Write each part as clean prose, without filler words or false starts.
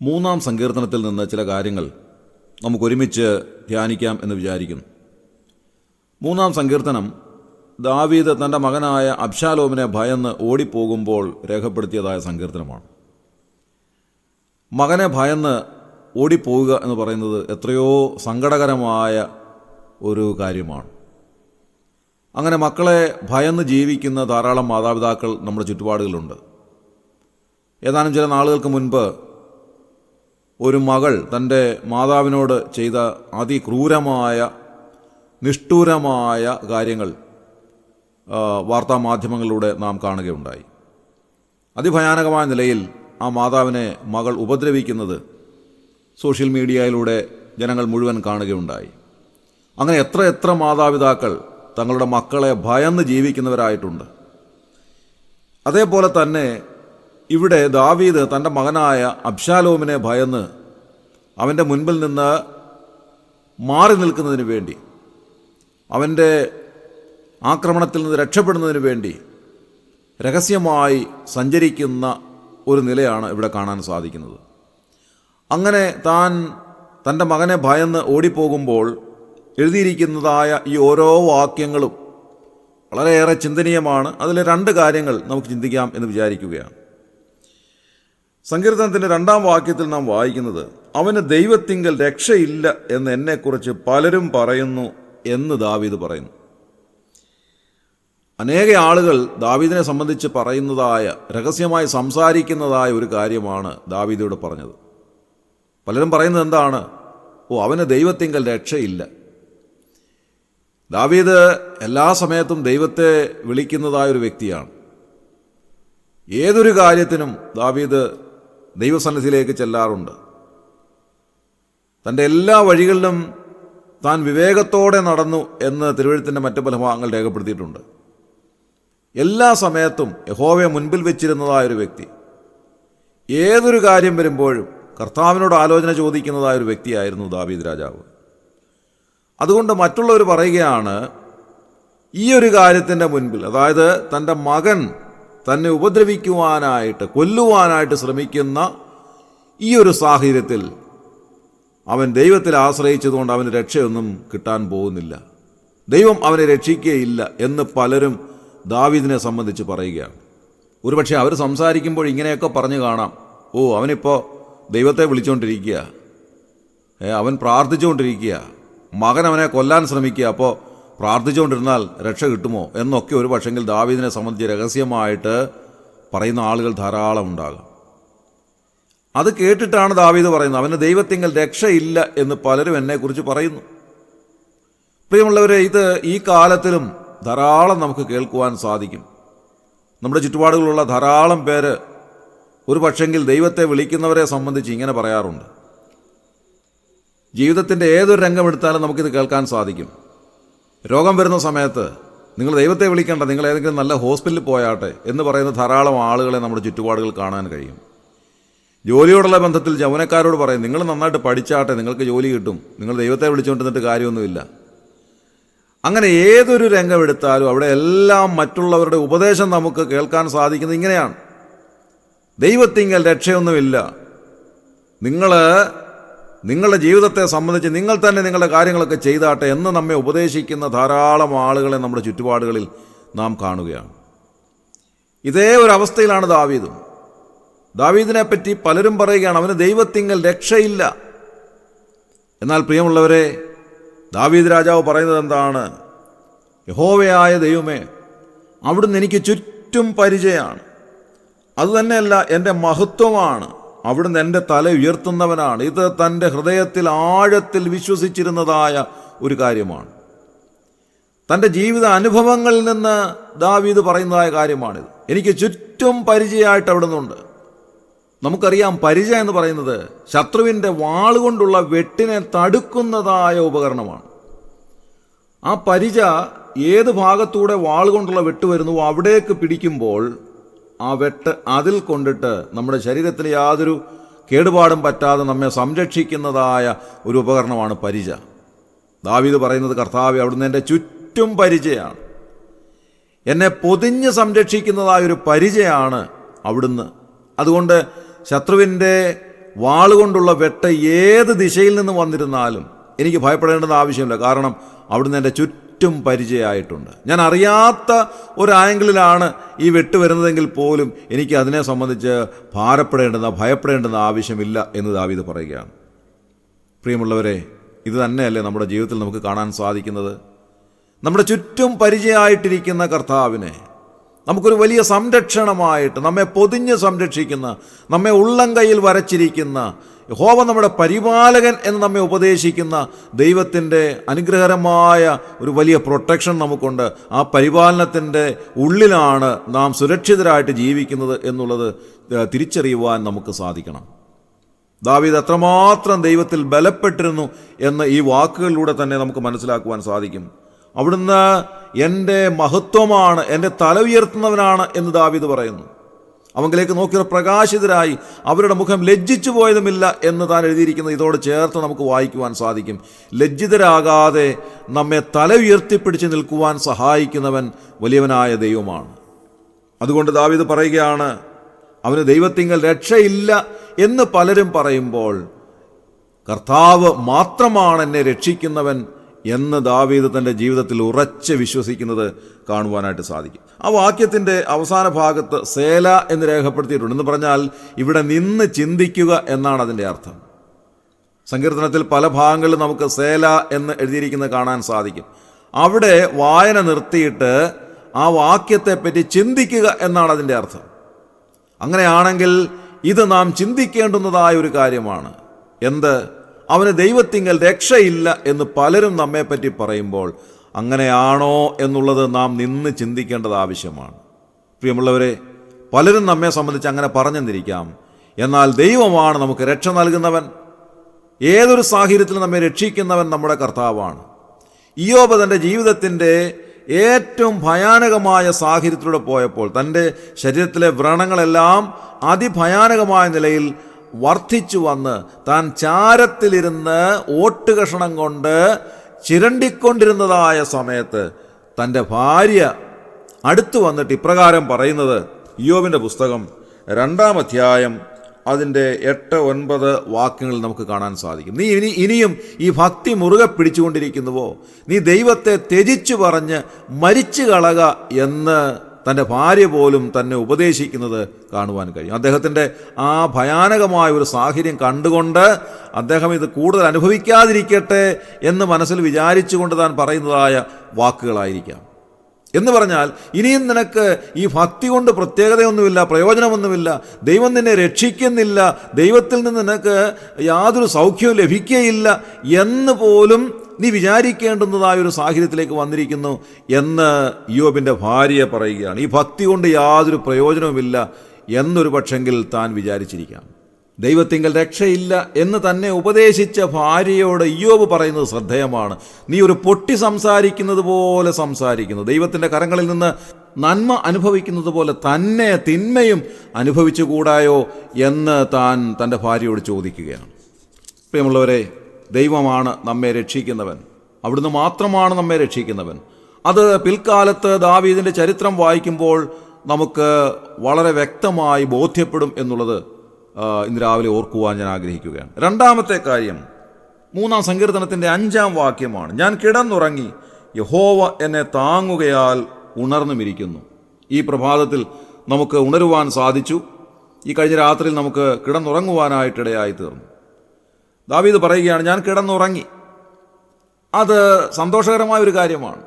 മൂന്നാം സങ്കീർത്തനത്തിൽ നിന്ന് ചില കാര്യങ്ങൾ നമുക്കൊരുമിച്ച് ധ്യാനിക്കാം എന്ന് വിചാരിക്കുന്നു. മൂന്നാം സങ്കീർത്തനം ദാവീദ് തൻ്റെ മകനായ അബ്ശാലോമിനെ ഭയന്ന് ഓടിപ്പോകുമ്പോൾ രേഖപ്പെടുത്തിയതായ സങ്കീർത്തനമാണ്. മകനെ ഭയന്ന് ഓടിപ്പോവുക എന്ന് പറയുന്നത് എത്രയോ സങ്കടകരമായ ഒരു കാര്യമാണ്. അങ്ങനെ മക്കളെ ഭയന്ന് ജീവിക്കുന്ന ധാരാളം മാതാപിതാക്കൾ നമ്മുടെ ചുറ്റുപാടുകളുണ്ട്. ഏതാനും ചില നാളുകൾക്ക് മുൻപ് ഒരു മകൾ തൻ്റെ മാതാവിനോട് ചെയ്ത അതിക്രൂരമായ നിഷ്ഠൂരമായ കാര്യങ്ങൾ വാർത്താമാധ്യമങ്ങളിലൂടെ നാം കാണുകയുണ്ടായി. അതിഭയാനകമായ നിലയിൽ ആ മാതാവിനെ മകൾ ഉപദ്രവിക്കുന്നത് സോഷ്യൽ മീഡിയയിലൂടെ ജനങ്ങൾ മുഴുവൻ കാണുകയുണ്ടായി. അങ്ങനെ എത്ര മാതാപിതാക്കൾ തങ്ങളുടെ മക്കളെ ഭയന്ന് ജീവിക്കുന്നവരായിട്ടുണ്ട്. അതേപോലെ തന്നെ ഇവിടെ ദാവീദ് തൻ്റെ മകനായ അബ്ശാലോമിനെ ഭയന്ന് അവൻ്റെ മുൻപിൽ നിന്ന് മാറി നിൽക്കുന്നതിന് വേണ്ടി, അവൻ്റെ ആക്രമണത്തിൽ നിന്ന് രക്ഷപ്പെടുന്നതിന് വേണ്ടി രഹസ്യമായി സഞ്ചരിക്കുന്ന ഒരു നിലയാണ് ഇവിടെ കാണാൻ സാധിക്കുന്നത്. അങ്ങനെ താൻ തൻ്റെ മകനെ ഭയന്ന് ഓടിപ്പോകുമ്പോൾ എഴുതിയിരിക്കുന്നതായ ഈ ഓരോ വാക്യങ്ങളും വളരെയേറെ ചിന്തനീയമാണ്. അതിലെ രണ്ട് കാര്യങ്ങൾ നമുക്ക് ചിന്തിക്കാം എന്ന് വിചാരിക്കുകയാണ്. സങ്കീർത്തനത്തിൻ്റെ 2-ാം വാക്യത്തിൽ നാം വായിക്കുന്നത്, അവന് ദൈവത്തിങ്കൽ രക്ഷയില്ല എന്ന് എന്നെക്കുറിച്ച് പലരും പറയുന്നു എന്ന് ദാവീദ് പറയുന്നു. അനേക ആളുകൾ ദാവീദിനെ സംബന്ധിച്ച് പറയുന്നതായ, രഹസ്യമായി സംസാരിക്കുന്നതായ ഒരു കാര്യമാണ് ദാവീദോട് പറഞ്ഞത്. പലരും പറയുന്നത് എന്താണ്? അവന് ദൈവത്തിങ്കൽ രക്ഷയില്ല. ദാവീദ് എല്ലാ സമയത്തും ദൈവത്തെ വിളിക്കുന്നതായൊരു വ്യക്തിയാണ്. ഏതൊരു കാര്യത്തിനും ദാവീദ് ദൈവസന്നിധിയിലേക്ക് ചെല്ലാറുണ്ട്. തൻ്റെ എല്ലാ വഴികളിലും താൻ വിവേകത്തോടെ നടന്നു എന്ന് തിരുവെഴുത്തിൻ്റെ മറ്റു പല ഭാഗങ്ങൾ രേഖപ്പെടുത്തിയിട്ടുണ്ട്. എല്ലാ സമയത്തും യഹോവയെ മുൻപിൽ വെച്ചിരുന്നതായൊരു വ്യക്തി. ഏതൊരു കാര്യം വരുമ്പോഴും കർത്താവിനോട് ആലോചന ചോദിക്കുന്നതായൊരു വ്യക്തിയായിരുന്നു ദാവീദ് രാജാവ്. അതുകൊണ്ട് മറ്റുള്ളവർ പറയുകയാണ്, ഈ ഒരു കാര്യത്തിൻ്റെ മുൻപിൽ, അതായത് തൻ്റെ മകൻ തന്നെ ഉപദ്രവിക്കുവാനായിട്ട്, കൊല്ലുവാനായിട്ട് ശ്രമിക്കുന്ന ഈ ഒരു സാഹചര്യത്തിൽ അവൻ ദൈവത്തിൽ ആശ്രയിച്ചതുകൊണ്ട് അവന് രക്ഷയൊന്നും കിട്ടാൻ പോകുന്നില്ല, ദൈവം അവനെ രക്ഷിക്കുകയില്ല എന്ന് പലരും ദാവീദിനെ സംബന്ധിച്ച് പറയുകയാണ്. ഒരുപക്ഷെ അവർ സംസാരിക്കുമ്പോൾ ഇങ്ങനെയൊക്കെ പറഞ്ഞു കാണാം, അവനിപ്പോൾ ദൈവത്തെ വിളിച്ചുകൊണ്ടിരിക്കുക, അവൻ പ്രാർത്ഥിച്ചുകൊണ്ടിരിക്കുക, മകൻ അവനെ കൊല്ലാൻ ശ്രമിക്കുക, അപ്പോൾ പ്രാർത്ഥിച്ചുകൊണ്ടിരുന്നാൽ രക്ഷ കിട്ടുമോ എന്നൊക്കെ ഒരു പക്ഷെങ്കിൽ ദാവീദിനെ സംബന്ധിച്ച് രഹസ്യമായിട്ട് പറയുന്ന ആളുകൾ ധാരാളം ഉണ്ടാകും. അത് കേട്ടിട്ടാണ് ദാവീദ് പറയുന്നത്, അവന് ദൈവത്തിങ്കൽ രക്ഷയില്ല എന്ന് പലരും എന്നെക്കുറിച്ച് പറയുന്നു. പ്രിയമുള്ളവരെ, ഇത് ഈ കാലത്തിലും ധാരാളം നമുക്ക് കേൾക്കുവാൻ സാധിക്കും. നമ്മുടെ ചുറ്റുപാടുകളുള്ള ധാരാളം പേര് ഒരു പക്ഷെങ്കിൽ ദൈവത്തെ വിളിക്കുന്നവരെ സംബന്ധിച്ച് ഇങ്ങനെ പറയാറുണ്ട്. ജീവിതത്തിൻ്റെ ഏതൊരു രംഗമെടുത്താലും നമുക്കിത് കേൾക്കാൻ സാധിക്കും. രോഗം വരുന്ന സമയത്ത് നിങ്ങൾ ദൈവത്തെ വിളിക്കേണ്ട, നിങ്ങൾ ഏതെങ്കിലും നല്ല ഹോസ്പിറ്റലിൽ പോയാട്ടെ എന്ന് പറയുന്ന ധാരാളം ആളുകളെ നമ്മുടെ ചുറ്റുപാടുകൾ കാണാൻ കഴിയും. ജോലിയോടുള്ള ബന്ധത്തിൽ യൗവനക്കാരോട് പറയും, നിങ്ങൾ നന്നായിട്ട് പഠിച്ചാട്ടെ, നിങ്ങൾക്ക് ജോലി കിട്ടും, നിങ്ങൾ ദൈവത്തെ വിളിച്ചുകൊണ്ടിരുന്നിട്ട് കാര്യമൊന്നുമില്ല. അങ്ങനെ ഏതൊരു രംഗമെടുത്താലും അവിടെ എല്ലാം മറ്റുള്ളവരുടെ ഉപദേശം നമുക്ക് കേൾക്കാൻ സാധിക്കുന്നത് ഇങ്ങനെയാണ്: ദൈവത്തിങ്കൽ രക്ഷയൊന്നുമില്ല, നിങ്ങളുടെ ജീവിതത്തെ സംബന്ധിച്ച് നിങ്ങൾ തന്നെ നിങ്ങളുടെ കാര്യങ്ങളൊക്കെ ചെയ്താട്ടെ എന്ന് നമ്മെ ഉപദേശിക്കുന്ന ധാരാളം ആളുകളെ നമ്മുടെ ചുറ്റുപാടുകളിൽ നാം കാണുകയാണ്. ഇതേ ഒരു അവസ്ഥയിലാണ് ദാവീദും. ദാവീദിനെ പറ്റി പലരും പറയുകയാണ്, അവന് ദൈവത്തിങ്കൽ രക്ഷയില്ല. എന്നാൽ പ്രിയമുള്ളവരെ, ദാവീദ് രാജാവ് പറയുന്നത് എന്താണ്? യഹോവയായ ദൈവമേ, അവിടുന്ന് എനിക്ക് ചുറ്റും പരിചയമാണ്. അതുതന്നെയല്ല, എൻ്റെ മഹത്വമാണ്. അവിടുന്ന് എൻ്റെ തല ഉയർത്തുന്നവനാണ്. ഇത് തൻ്റെ ഹൃദയത്തിൽ ആഴത്തിൽ വിശ്വസിച്ചിരുന്നതായ ഒരു കാര്യമാണ്. തൻ്റെ ജീവിത അനുഭവങ്ങളിൽ നിന്ന് ദാവീദ് പറയുന്നതായ കാര്യമാണിത്. എനിക്ക് ചുറ്റും പരിചയമായിട്ട് അവിടുന്നുണ്ട്. നമുക്കറിയാം, പരിചയം എന്ന് പറയുന്നത് ശത്രുവിൻ്റെ വാളുകൊണ്ടുള്ള വെട്ടിനെ തടുക്കുന്നതായ ഉപകരണമാണ്. ആ പരിച ഏത് ഭാഗത്തൂടെ വാളുകൊണ്ടുള്ള വെട്ട് വരുന്നുവോ അവിടേക്ക് പിടിക്കുമ്പോൾ ആ വെട്ട് അതിൽ കൊണ്ടിട്ട് നമ്മുടെ ശരീരത്തിന് യാതൊരു കേടുപാടും പറ്റാതെ നമ്മെ സംരക്ഷിക്കുന്നതായ ഒരു ഉപകരണമാണ് പരിച. ദാവീദ് പറയുന്നത്, കർത്താവേ, അവിടുന്ന് എൻ്റെ ചുറ്റും പരിചയമാണ്, എന്നെ പൊതിഞ്ഞ് സംരക്ഷിക്കുന്നതായൊരു പരിചയമാണ് അവിടുന്ന്. അതുകൊണ്ട് ശത്രുവിൻ്റെ വാളുകൊണ്ടുള്ള വെട്ട് ഏത് ദിശയിൽ നിന്ന് വന്നിരുന്നാലും എനിക്ക് ഭയപ്പെടേണ്ടെന്ന് ആവശ്യമില്ല. കാരണം അവിടുന്ന് എൻ്റെ ചുറ്റും പരിചയമായിട്ടുണ്ട്. ഞാൻ അറിയാത്ത ഒരു ആംഗിളിലാണ് ഈ വെട്ട് വരുന്നതെങ്കിൽ പോലും എനിക്ക് അതിനെ സംബന്ധിച്ച് ഭയപ്പെടേണ്ടുന്ന ആവശ്യമില്ല എന്ന് ദാവീദ് പറയുകയാണ്. പ്രിയമുള്ളവരെ, ഇത് തന്നെയല്ലേ നമ്മുടെ ജീവിതത്തിൽ നമുക്ക് കാണാൻ സാധിക്കുന്നത്? നമ്മുടെ ചുറ്റും പരിചയമായിട്ടിരിക്കുന്ന കർത്താവിനെ നമുക്കൊരു വലിയ സംരക്ഷണമായിട്ട്, നമ്മെ പൊതിഞ്ഞ് സംരക്ഷിക്കുന്ന, നമ്മെ ഉള്ളം കയ്യിൽ വരച്ചിരിക്കുന്ന, യഹോവ നമ്മുടെ പരിപാലകൻ എന്ന് നമ്മെ ഉപദേശിക്കുന്ന ദൈവത്തിൻ്റെ അനുഗ്രഹകരമായ ഒരു വലിയ പ്രൊട്ടക്ഷൻ നമുക്കുണ്ട്. ആ പരിപാലനത്തിൻ്റെ ഉള്ളിലാണ് നാം സുരക്ഷിതരായിട്ട് ജീവിക്കുന്നത് എന്നുള്ളത് തിരിച്ചറിയുവാൻ നമുക്ക് സാധിക്കണം. ദാവീദ് എത്രമാത്രം ദൈവത്തിൽ ബലപ്പെട്ടിരുന്നു എന്ന് ഈ വാക്കുകളിലൂടെ തന്നെ നമുക്ക് മനസ്സിലാക്കുവാൻ സാധിക്കും. അവിടുന്ന് എൻ്റെ മഹത്വമാണ്, എൻ്റെ തല ഉയർത്തുന്നവനാണ് എന്ന് ദാവീദ് പറയുന്നു. അവങ്കിലേക്ക് നോക്കിയ പ്രകാശിതരായി അവരുടെ മുഖം ലജ്ജിച്ചു പോയതുമില്ല എന്ന് താൻ എഴുതിയിരിക്കുന്നത് ഇതോട് ചേർത്ത് നമുക്ക് വായിക്കുവാൻ സാധിക്കും. ലജ്ജിതരാകാതെ നമ്മെ തല ഉയർത്തിപ്പിടിച്ച് നിൽക്കുവാൻ സഹായിക്കുന്നവൻ വലിയവനായ ദൈവമാണ്. അതുകൊണ്ട് ദാവീദ് പറയുകയാണ്, അവന് ദൈവത്തിങ്കൽ രക്ഷയില്ല എന്ന് പലരും പറയുമ്പോൾ കർത്താവ് മാത്രമാണ് എന്നെ രക്ഷിക്കുന്നവൻ എന്ന് ദാവീദ് തൻ്റെ ജീവിതത്തിൽ ഉറച്ച് വിശ്വസിക്കുന്നത് കാണുവാനായിട്ട് സാധിക്കും. ആ വാക്യത്തിൻ്റെ അവസാന ഭാഗത്ത് സേല എന്ന് രേഖപ്പെടുത്തിയിട്ടുണ്ട്. എന്ന് പറഞ്ഞാൽ ഇവിടെ നിന്ന് ചിന്തിക്കുക എന്നാണ് അതിൻ്റെ അർത്ഥം. സങ്കീർത്തനത്തിൽ പല ഭാഗങ്ങളിലും നമുക്ക് സേല എന്ന് എഴുതിയിരിക്കുന്നത് കാണാൻ സാധിക്കും. അവിടെ വായന നിർത്തിയിട്ട് ആ വാക്യത്തെപ്പറ്റി ചിന്തിക്കുക എന്നാണ് അതിൻ്റെ അർത്ഥം. അങ്ങനെയാണെങ്കിൽ ഇത് നാം ചിന്തിക്കേണ്ടുന്നതായ ഒരു കാര്യമാണ്. എന്ത്? അവന് ദൈവത്തിങ്കൽ രക്ഷയില്ല എന്ന് പലരും നമ്മെപ്പറ്റി പറയുമ്പോൾ അങ്ങനെയാണോ എന്നുള്ളത് നാം നിന്ന് ചിന്തിക്കേണ്ടത് ആവശ്യമാണ്. പ്രിയമുള്ളവരെ, പലരും നമ്മെ സംബന്ധിച്ച് അങ്ങനെ പറഞ്ഞെന്നിരിക്കാം. എന്നാൽ ദൈവമാണ് നമുക്ക് രക്ഷ നൽകുന്നവൻ. ഏതൊരു സാഹചര്യത്തിലും നമ്മെ രക്ഷിക്കുന്നവൻ നമ്മുടെ കർത്താവാണ്. ഇയ്യോബ് തൻ്റെ ജീവിതത്തിൻ്റെ ഏറ്റവും ഭയാനകമായ സാഹചര്യത്തിലൂടെ പോയപ്പോൾ തൻ്റെ ശരീരത്തിലെ വ്രണങ്ങളെല്ലാം അതിഭയാനകമായ നിലയിൽ വർദ്ധിച്ചു വന്ന് താൻ ചാരത്തിലിരുന്ന് ഓട്ടുകഷണം കൊണ്ട് ചിരണ്ടിക്കൊണ്ടിരുന്നതായ സമയത്ത് തൻ്റെ ഭാര്യ അടുത്തു വന്നിട്ട് ഇപ്രകാരം പറയുന്നത് ഇയ്യോബിൻ്റെ പുസ്തകം 2-ാം അധ്യായം അതിൻ്റെ 8-9 വാക്യങ്ങളിൽ നമുക്ക് കാണാൻ സാധിക്കും. നീ ഇനിയും ഈ ഭക്തി മുറുകെ പിടിച്ചുകൊണ്ടിരിക്കുന്നുവോ? നീ ദൈവത്തെ ത്യജിച്ചു പറഞ്ഞ് മരിച്ചു കളക എന്ന് തൻ്റെ ഭാര്യ പോലും തന്നെ ഉപദേശിക്കുന്നത് കാണുവാൻ കഴിയും. അദ്ദേഹത്തിൻ്റെ ആ ഭയാനകമായ ഒരു സാഹചര്യം കണ്ടുകൊണ്ട് അദ്ദേഹം ഇത് കൂടുതൽ അനുഭവിക്കാതിരിക്കട്ടെ എന്ന് മനസ്സിൽ വിചാരിച്ചുകൊണ്ട് താൻ പറയുന്നതായ വാക്കുകളായിരിക്കാം. എന്ന് പറഞ്ഞാൽ ഇനിയും നിനക്ക് ഈ ഭക്തി കൊണ്ട് പ്രത്യേകതയൊന്നുമില്ല, പ്രയോജനമൊന്നുമില്ല, ദൈവം നിന്നെ രക്ഷിക്കുന്നില്ല, ദൈവത്തിൽ നിന്ന് നിനക്ക് യാതൊരു സൗഖ്യവും ലഭിക്കുകയില്ല എന്ന് പോലും നീ വിചാരിക്കേണ്ടുന്നതായ ഒരു സാഹചര്യത്തിലേക്ക് വന്നിരിക്കുന്നു എന്ന് ഇയ്യോബിൻ്റെ ഭാര്യ പറയുകയാണ്. ഈ ഭക്തി കൊണ്ട് യാതൊരു പ്രയോജനവുമില്ല എന്നൊരു പക്ഷെങ്കിൽ താൻ വിചാരിച്ചിരിക്കാം. ദൈവത്തിങ്കൽ രക്ഷയില്ല എന്ന് തന്നെ ഉപദേശിച്ച ഭാര്യയോട് ഇയ്യോബ് പറയുന്നത് ശ്രദ്ധേയമാണ്. നീ ഒരു പൊട്ടി സംസാരിക്കുന്നത് പോലെ സംസാരിക്കുന്നു. ദൈവത്തിൻ്റെ കരങ്ങളിൽ നിന്ന് നന്മ അനുഭവിക്കുന്നത് പോലെ തന്നെ തിന്മയും അനുഭവിച്ചുകൂടായോ എന്ന് താൻ തൻ്റെ ഭാര്യയോട് ചോദിക്കുകയാണ്. പ്രിയമുള്ളവരെ, ദൈവമാണ് നമ്മെ രക്ഷിക്കുന്നവൻ. അവിടുന്ന് മാത്രമാണ് നമ്മെ രക്ഷിക്കുന്നവൻ. അത് പിൽക്കാലത്ത് ദാവീദിൻ്റെ ചരിത്രം വായിക്കുമ്പോൾ നമുക്ക് വളരെ വ്യക്തമായി ബോധ്യപ്പെടും എന്നുള്ളത് ഇന്ന് രാവിലെ ഓർക്കുവാൻ ഞാൻ ആഗ്രഹിക്കുകയാണ്. 2-ാമത്തെ കാര്യം 3-ാം സങ്കീർത്തനത്തിൻ്റെ 5-ാം വാക്യമാണ്. ഞാൻ കിടന്നുറങ്ങി, യഹോവ എന്നെ താങ്ങുകയാൽ ഉണർന്നുമിരിക്കുന്നു. ഈ പ്രഭാതത്തിൽ നമുക്ക് ഉണരുവാൻ സാധിച്ചു. ഈ കഴിഞ്ഞ രാത്രിയിൽ നമുക്ക് കിടന്നുറങ്ങുവാനായിട്ടിടയായി തീർന്നു. ദാവീദ് പറയുകയാണ്, ഞാൻ കിടന്നുറങ്ങി. അത് സന്തോഷകരമായ ഒരു കാര്യമാണ്.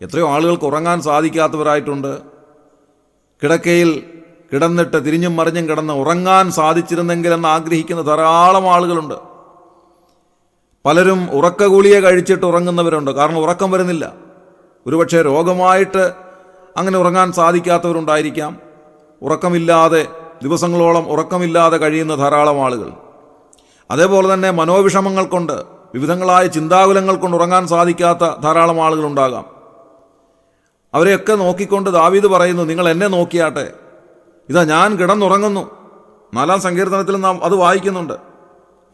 എത്രയോ ആളുകൾക്ക് ഉറങ്ങാൻ സാധിക്കാത്തവരായിട്ടുണ്ട്. കിടക്കയിൽ കിടന്നിട്ട് തിരിഞ്ഞും മറിഞ്ഞും കിടന്ന് ഉറങ്ങാൻ സാധിച്ചിരുന്നെങ്കിൽ എന്ന് ആഗ്രഹിക്കുന്ന ധാരാളം ആളുകളുണ്ട്. പലരും ഉറക്ക ഗുളിക കഴിച്ചിട്ട് ഉറങ്ങുന്നവരുണ്ട്. കാരണം ഉറക്കം വരുന്നില്ല. ഒരുപക്ഷെ രോഗമായിട്ട് അങ്ങനെ ഉറങ്ങാൻ സാധിക്കാത്തവരുണ്ടായിരിക്കാം. ഉറക്കമില്ലാതെ ദിവസങ്ങളോളം ഉറക്കമില്ലാതെ കഴിയുന്ന ധാരാളം ആളുകൾ. അതേപോലെ തന്നെ മനോവിഷമങ്ങൾ കൊണ്ട്, വിവിധങ്ങളായ ചിന്താകുലങ്ങൾ കൊണ്ട് ഉറങ്ങാൻ സാധിക്കാത്ത ധാരാളം ആളുകളുണ്ടാകാം. അവരെയൊക്കെ നോക്കിക്കൊണ്ട് ദാവീദ് പറയുന്നു, നിങ്ങൾ എന്നെ നോക്കിയാട്ടെ, ഇതാ ഞാൻ കിടന്നുറങ്ങുന്നു. 4-ാം സങ്കീർത്തനത്തിൽ നാം അത് വായിക്കുന്നുണ്ട്.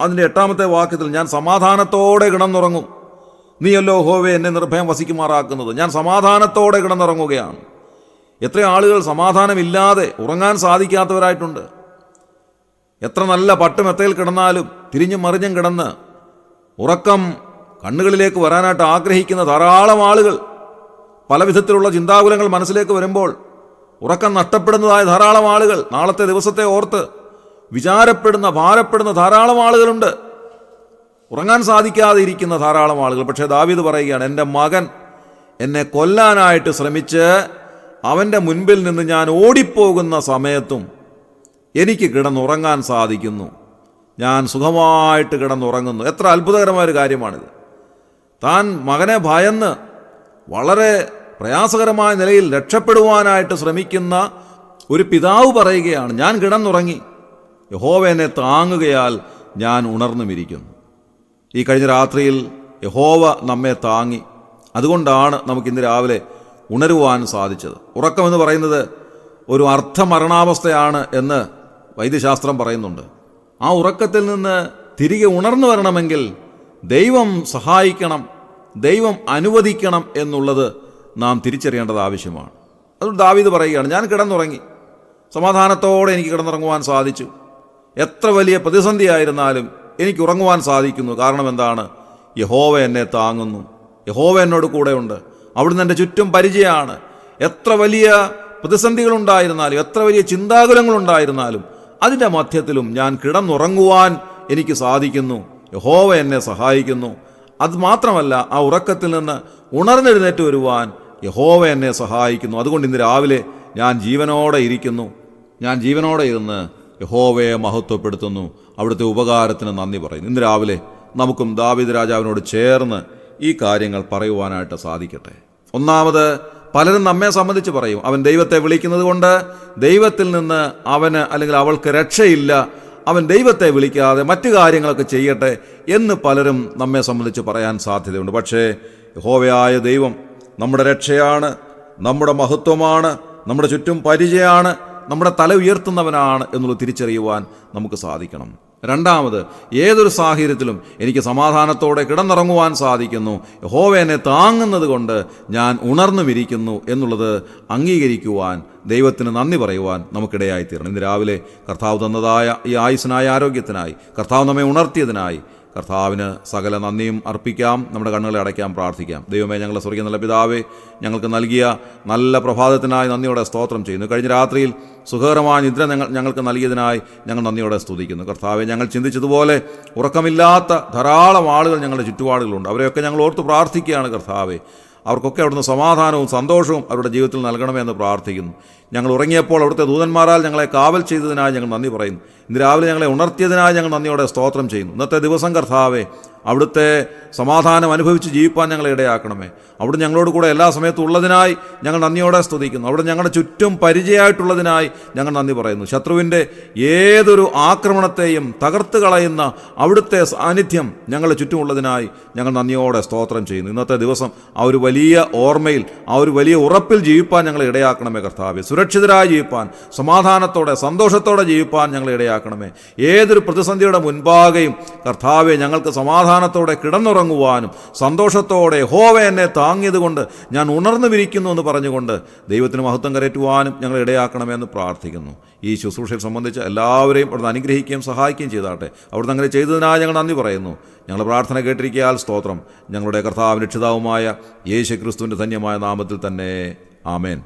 അതിൻ്റെ 8-ാമത്തെ വാക്യത്തിൽ, ഞാൻ സമാധാനത്തോടെ കിടന്നുറങ്ങും. നീയല്ലോ യഹോവേ എന്നെ നിർഭയം വസിക്കുമാറാക്കുന്നത്. ഞാൻ സമാധാനത്തോടെ കിടന്നുറങ്ങുകയാണ്. എത്ര ആളുകൾ സമാധാനമില്ലാതെ ഉറങ്ങാൻ സാധിക്കാത്തവരായിട്ടുണ്ട്. എത്ര നല്ല പട്ടുമെത്തയിൽ കിടന്നാലും തിരിഞ്ഞും മറിഞ്ഞും കിടന്ന് ഉറക്കം കണ്ണുകളിലേക്ക് വരാനായിട്ട് ആഗ്രഹിക്കുന്ന ധാരാളം ആളുകൾ, പല വിധത്തിലുള്ള ചിന്താകുലങ്ങൾ മനസ്സിലേക്ക് വരുമ്പോൾ ഉറക്കം നഷ്ടപ്പെടുന്നതായ ധാരാളം ആളുകൾ, നാളത്തെ ദിവസത്തെ ഓർത്ത് വിചാരപ്പെടുന്ന ഭാരപ്പെടുന്ന ധാരാളം ആളുകളുണ്ട്. ഉറങ്ങാൻ സാധിക്കാതെ ഇരിക്കുന്ന ധാരാളം ആളുകൾ. പക്ഷേ ദാവീദ് പറയുകയാണ്, എൻ്റെ മകൻ എന്നെ കൊല്ലാനായിട്ട് ശ്രമിച്ച് അവൻ്റെ മുൻപിൽ നിന്ന് ഞാൻ ഓടിപ്പോകുന്ന സമയത്തും എനിക്ക് കിടന്നുറങ്ങാൻ സാധിക്കുന്നു. ഞാൻ സുഖമായിട്ട് കിടന്നുറങ്ങുന്നു. എത്ര അത്ഭുതകരമായൊരു കാര്യമാണിത്. താൻ മകനെ ഭയന്ന് വളരെ പ്രയാസകരമായ നിലയിൽ രക്ഷപ്പെടുവാനായിട്ട് ശ്രമിക്കുന്ന ഒരു പിതാവ് പറയുകയാണ്, ഞാൻ കിടന്നുറങ്ങി, യഹോവ എന്നെ താങ്ങുകയാൽ ഞാൻ ഉണർന്നുമിരിക്കുന്നു. ഈ കഴിഞ്ഞ രാത്രിയിൽ യഹോവ നമ്മെ താങ്ങി. അതുകൊണ്ടാണ് നമുക്കിന്ന് രാവിലെ ഉണരുവാൻ സാധിച്ചത്. ഉറക്കമെന്ന് പറയുന്നത് ഒരു അർത്ഥമരണാവസ്ഥയാണ് എന്ന് വൈദ്യശാസ്ത്രം പറയുന്നുണ്ട്. ആ ഉറക്കത്തിൽ നിന്ന് തിരികെ ഉണർന്നു വരണമെങ്കിൽ ദൈവം സഹായിക്കണം, ദൈവം അനുവദിക്കണം എന്നുള്ളത് നാം തിരിച്ചറിയേണ്ടത് ആവശ്യമാണ്. അതുകൊണ്ട് ദാവീദ് പറയുകയാണ്, ഞാൻ കിടന്നുറങ്ങി, സമാധാനത്തോടെ എനിക്ക് കിടന്നുറങ്ങുവാൻ സാധിച്ചു. എത്ര വലിയ പ്രതിസന്ധിയായിരുന്നാലും എനിക്ക് ഉറങ്ങുവാൻ സാധിക്കുന്നു. കാരണം എന്താണ്? യഹോവ എന്നെ താങ്ങുന്നു, യഹോവ എന്നോട് കൂടെയുണ്ട്, അവിടുന്ന് എൻ്റെ ചുറ്റും പരിചയമാണ്. എത്ര വലിയ പ്രതിസന്ധികളുണ്ടായിരുന്നാലും, എത്ര വലിയ ചിന്താകുലങ്ങളുണ്ടായിരുന്നാലും അതിൻ്റെ മധ്യത്തിലും ഞാൻ കിടന്നുറങ്ങുവാൻ എനിക്ക് സാധിക്കുന്നു. യഹോവ എന്നെ സഹായിക്കുന്നു. അത് മാത്രമല്ല, ആ ഉറക്കത്തിൽ നിന്ന് ഉണർന്നെഴുന്നേറ്റ് വരുവാൻ യഹോവ എന്നെ സഹായിക്കുന്നു. അതുകൊണ്ട് ഇന്ന് രാവിലെ ഞാൻ ജീവനോടെ ഇരിക്കുന്നു. ഞാൻ ജീവനോടെ ഇരുന്ന് യഹോവയെ മഹത്വപ്പെടുത്തുന്നു, അവിടുത്തെ ഉപകാരത്തിന് നന്ദി പറയുന്നു. ഇന്ന് രാവിലെ നമുക്കും ദാവീദ് രാജാവിനോട് ചേർന്ന് ഈ കാര്യങ്ങൾ പറയുവാനായിട്ട് സാധിക്കട്ടെ. ഒന്നാമത്, പലരും നമ്മെ സംബന്ധിച്ച് പറയും, അവൻ ദൈവത്തെ വിളിക്കുന്നത് കൊണ്ട് ദൈവത്തിൽ നിന്ന് അവന് അല്ലെങ്കിൽ അവൾക്ക് രക്ഷയില്ല, അവൻ ദൈവത്തെ വിളിക്കാതെ മറ്റു കാര്യങ്ങളൊക്കെ ചെയ്യട്ടെ എന്ന് പലരും നമ്മെ സംബന്ധിച്ച് പറയാൻ സാധ്യതയുണ്ട്. പക്ഷേ യഹോവയായ ദൈവം നമ്മുടെ രക്ഷയാണ്, നമ്മുടെ മഹത്വമാണ്, നമ്മുടെ ചുറ്റും പരിചയമാണ്, നമ്മുടെ തല ഉയർത്തുന്നവനാണ് എന്നുള്ളത് തിരിച്ചറിയുവാൻ നമുക്ക് സാധിക്കണം. രണ്ടാമത്, ഏതൊരു സാഹചര്യത്തിലും എനിക്ക് സമാധാനത്തോടെ കിടന്നുറങ്ങുവാൻ സാധിക്കുന്നു, യഹോവ എന്നെ താങ്ങുന്നത് കൊണ്ട് ഞാൻ ഉണർന്നുമിരിക്കുന്നു എന്നുള്ളത് അംഗീകരിക്കുവാൻ, ദൈവത്തിന് നന്ദി പറയുവാൻ നമുക്കിടയായിത്തീരണം. ഇന്ന് രാവിലെ കർത്താവ് തന്നതായ ഈ ആയുസ്സിനായ ആരോഗ്യത്തിനായി, കർത്താവ് നമ്മെ ഉണർത്തിയതിനായി കർത്താവിന് സകല നന്ദിയും അർപ്പിക്കാം. നമ്മുടെ കണ്ണുകളെ അടയ്ക്കാം, പ്രാർത്ഥിക്കാം. ദൈവമേ, ഞങ്ങളുടെ സ്വർഗ്ഗീയ നല്ല പിതാവേ, ഞങ്ങൾക്ക് നൽകിയ നല്ല പ്രഭാതത്തിനായി നന്ദിയോടെ സ്തോത്രം ചെയ്യുന്നു. കഴിഞ്ഞ രാത്രിയിൽ സുഖകരമായ നിദ്ര ഞങ്ങൾക്ക് നൽകിയതിനായി ഞങ്ങൾ നന്ദിയോടെ സ്തുതിക്കുന്നു. കർത്താവെ, ഞങ്ങൾ ചിന്തിച്ചതുപോലെ ഉറക്കമില്ലാത്ത ധാരാളം ആളുകൾ ഞങ്ങളുടെ ചുറ്റുപാടുകളുണ്ട്. അവരെയൊക്കെ ഞങ്ങൾ ഓർത്ത് പ്രാർത്ഥിക്കുകയാണ്. കർത്താവെ, അവർക്കൊക്കെ അവിടുന്ന് സമാധാനവും സന്തോഷവും അവരുടെ ജീവിതത്തിൽ നൽകണമെന്ന് പ്രാർത്ഥിക്കുന്നു. ഞങ്ങൾ ഉറങ്ങിയപ്പോൾ അവിടുത്തെ ദൂതന്മാരാൽ ഞങ്ങളെ കാവൽ ചെയ്തതിനായി ഞങ്ങൾ നന്ദി പറയുന്നു. ഇന്ന് രാവിലെ ഞങ്ങളെ ഉണർത്തിയതിനായി ഞങ്ങൾ നന്ദിയോടെ സ്തോത്രം ചെയ്യുന്നു. ഇന്നത്തെ ദിവസം കർത്താവെ, അവിടുത്തെ സമാധാനം അനുഭവിച്ച് ജീവിപ്പാൻ ഞങ്ങളെ ഇടയാക്കണമേ. അവിടെ ഞങ്ങളോട് കൂടെ എല്ലാ സമയത്തും ഉള്ളതിനായി ഞങ്ങൾ നന്ദിയോടെ സ്തുതിക്കുന്നു. അവിടെ ഞങ്ങളുടെ ചുറ്റും പരിചയമായിട്ടുള്ളതിനായി ഞങ്ങൾ നന്ദി പറയുന്നു. ശത്രുവിൻ്റെ ഏതൊരു ആക്രമണത്തെയും തകർത്ത് കളയുന്ന അവിടുത്തെ സാന്നിധ്യം ഞങ്ങളുടെ ചുറ്റുമുള്ളതിനായി ഞങ്ങൾ നന്ദിയോടെ സ്തോത്രം ചെയ്യുന്നു. ഇന്നത്തെ ദിവസം ആ ഒരു വലിയ ഓർമ്മയിൽ, ആ ഒരു വലിയ ഉറപ്പിൽ ജീവിപ്പാൻ ഞങ്ങളെ ഇടയാക്കണമേ. കർത്താവെ, സുരക്ഷിതരായി ജീവിപ്പാൻ, സമാധാനത്തോടെ സന്തോഷത്തോടെ ജീവിപ്പാൻ ഞങ്ങളെ ഇടയാക്കണമേ. ഏതൊരു പ്രതിസന്ധിയുടെ മുൻപാകെയും കർത്താവെ, ഞങ്ങൾക്ക് സമാധാനത്തോടെ കിടന്നുറങ്ങുവാനും സന്തോഷത്തോടെ യഹോവ എന്നെ താങ്ങിയതുകൊണ്ട് ഞാൻ ഉണർന്നുമിരിക്കുന്നു എന്ന് പറഞ്ഞുകൊണ്ട് ദൈവത്തിന് മഹത്വം കരയറ്റുവാനും ഞങ്ങൾ ഇടയാക്കണമെന്ന് പ്രാർത്ഥിക്കുന്നു. ഈ ശുശ്രൂഷയെ സംബന്ധിച്ച് എല്ലാവരെയും അവിടുന്ന് അനുഗ്രഹിക്കുകയും സഹായിക്കുകയും ചെയ്താട്ടെ. അവിടുന്ന് അങ്ങനെ ചെയ്തതിനായി ഞങ്ങൾ നന്ദി പറയുന്നു. ഞങ്ങളുടെ പ്രാർത്ഥന കേട്ടിരിക്കയാൽ സ്തോത്രം. ഞങ്ങളുടെ കർത്താവ് രക്ഷിതാവുമായ യേശു ക്രിസ്തുവിൻ്റെ ധന്യമായ നാമത്തിൽ തന്നെ. ആമേൻ.